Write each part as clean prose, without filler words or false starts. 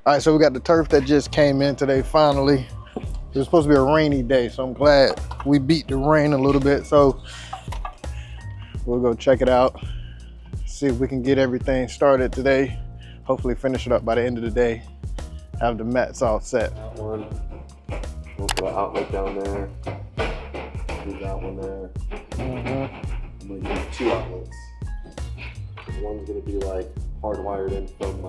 All right, so we got the turf that just came in today, finally. It was supposed to be a rainy day, so I'm glad we beat the rain a little bit. So we'll go check it out, see if we can get everything started today. Hopefully finish it up by the end of the day, have the mats all set. That one, we'll put an outlet down there, do that one there. I'm gonna use 2 outlets. One's gonna be like hardwired in from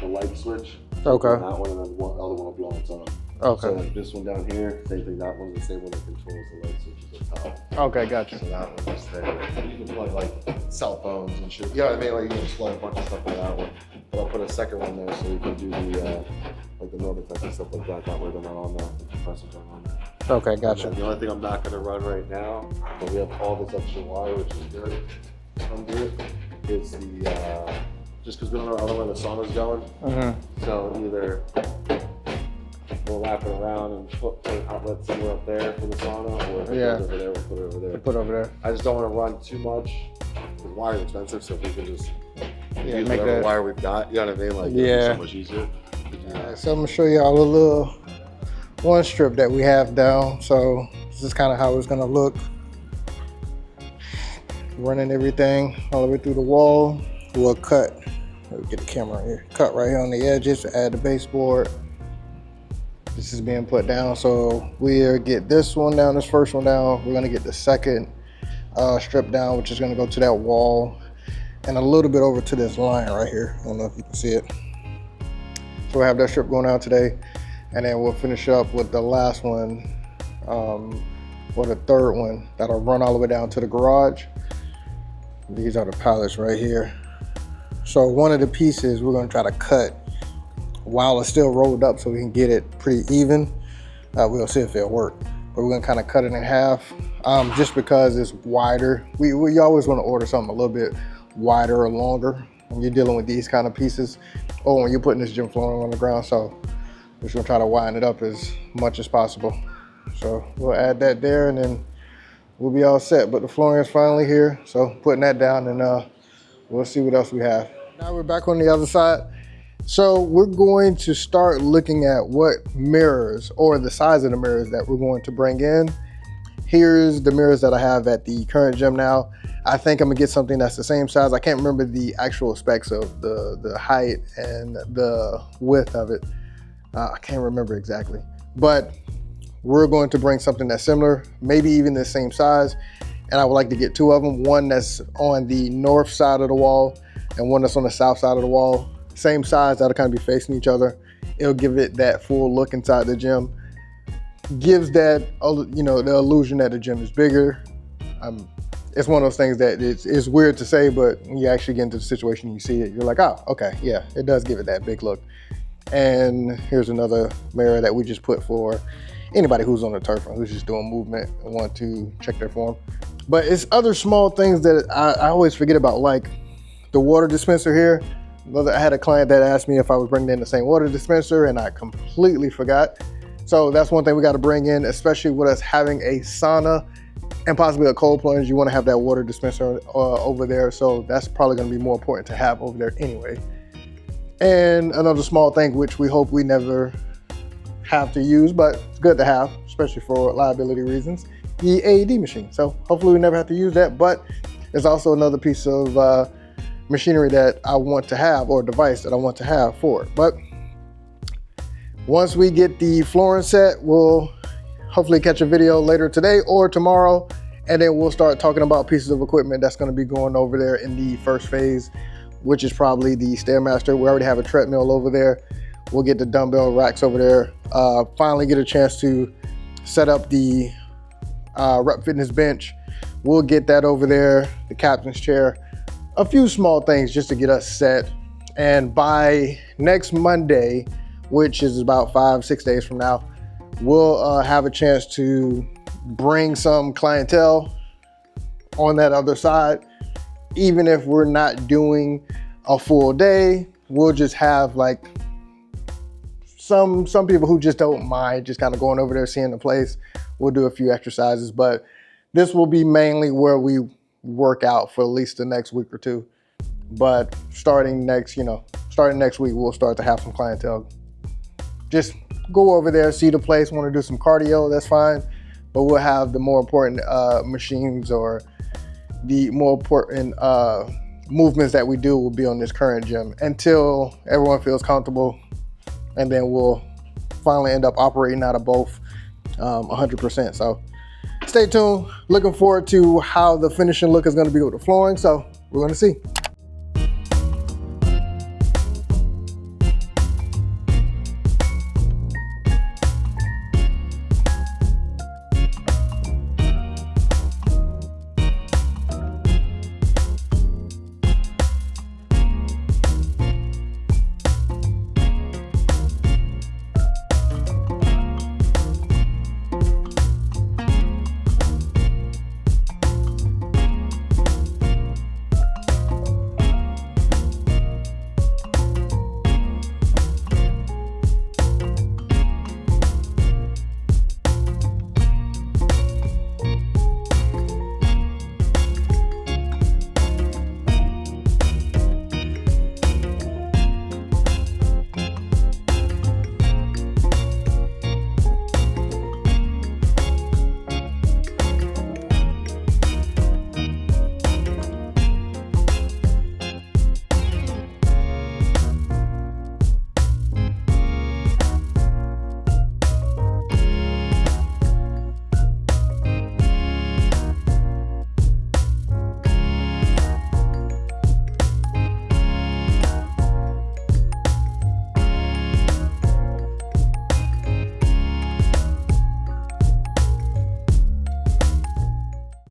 the light switch. Okay. That one, and then the other one will be on its own. Okay. So like this one down here, same thing. That one's the same one that controls the light switches up top. Okay, gotcha. So that one's there. You can plug like cell phones and shit. You know what I mean? Like you can just plug a bunch of stuff in that one. But I'll put a second one there so you can do the like the Normatec and stuff like that. That way they're not on there. The compressors aren't on there. Okay, gotcha. The only thing I'm not going to run right now, but we have all this extra wire, which is good. Under it is the just because we don't know where the sauna's going. So either we'll wrap it around and put an outlet somewhere up there for the sauna, or if it goes over there, we'll put it over there. Put over there. I just don't want to run too much. The wire's expensive, so if we can just use make whatever that wire we've got, you know what I mean? Like, it'll be so much easier. So I'm gonna show y'all a little one strip that we have down. So this is kind of how it's gonna look. Running everything all the way through the wall. We'll cut. Let me get the camera here. Cut right here on the edges. Add the baseboard. This is being put down. So we'll get this one down. This first one down. We're gonna get the second strip down, which is gonna go to that wall and a little bit over to this line right here. I don't know if you can see it. So we'll have that strip going out today, and then we'll finish up with the last one, or the third one that'll run all the way down to the garage. These are the pallets right here. So one of the pieces we're gonna try to cut while it's still rolled up so we can get it pretty even. We'll see if it'll work. But we're gonna kind of cut it in half just because it's wider. We always wanna order something a little bit wider or longer when you're dealing with these kind of pieces, or when you're putting this gym flooring on the ground. So we're just gonna try to widen it up as much as possible. So we'll add that there, and then we'll be all set. But the flooring is finally here, so putting that down, and we'll see what else we have. Now we're back on the other side. So we're going to start looking at what mirrors, or the size of the mirrors that we're going to bring in. Here's the mirrors that I have at the current gym now. I think I'm gonna get something that's the same size. I can't remember the actual specs of the height and the width of it. I can't remember exactly, but we're going to bring something that's similar, maybe even the same size. And I would like to get 2 of them, one that's on the north side of the wall and one that's on the south side of the wall. Same size, that'll kind of be facing each other. It'll give it that full look inside the gym. Gives that, you know, the illusion that the gym is bigger. It's one of those things that it's weird to say, but when you actually get into the situation, you see it, you're like, oh, okay, yeah, it does give it that big look. And here's another mirror that we just put for anybody who's on the turf and who's just doing movement and want to check their form. But it's other small things that I always forget about, like the water dispenser here. I had a client that asked me if I was bringing in the same water dispenser, and I completely forgot. So that's one thing we got to bring in, especially with us having a sauna and possibly a cold plunge. You want to have that water dispenser over there. So that's probably going to be more important to have over there anyway. And another small thing, which we hope we never have to use, but it's good to have, especially for liability reasons, the AED machine. So hopefully we never have to use that, but it's also another piece of machinery that I want to have, or device that I want to have for it. But once we get the flooring set, we'll hopefully catch a video later today or tomorrow, and then we'll start talking about pieces of equipment that's going to be going over there in the first phase, which is probably the Stairmaster. We already have a treadmill over there. We'll get the dumbbell racks over there. Finally get a chance to set up the rep fitness bench. We'll get that over there, the captain's chair, a few small things just to get us set. And by next Monday, which is about 5-6 days from now, we'll have a chance to bring some clientele on that other side. Even if we're not doing a full day, we'll just have like some people who just don't mind just kind of going over there, seeing the place. We'll do a few exercises, but this will be mainly where we work out for at least the next week or two. But starting next week, we'll start to have some clientele. Just go over there, see the place, want to do some cardio, that's fine. But we'll have the more important machines, or the more important movements that we do will be on this current gym until everyone feels comfortable. And then we'll finally end up operating out of both 100%. So stay tuned. Looking forward to how the finishing look is going to be with the flooring. So we're going to see.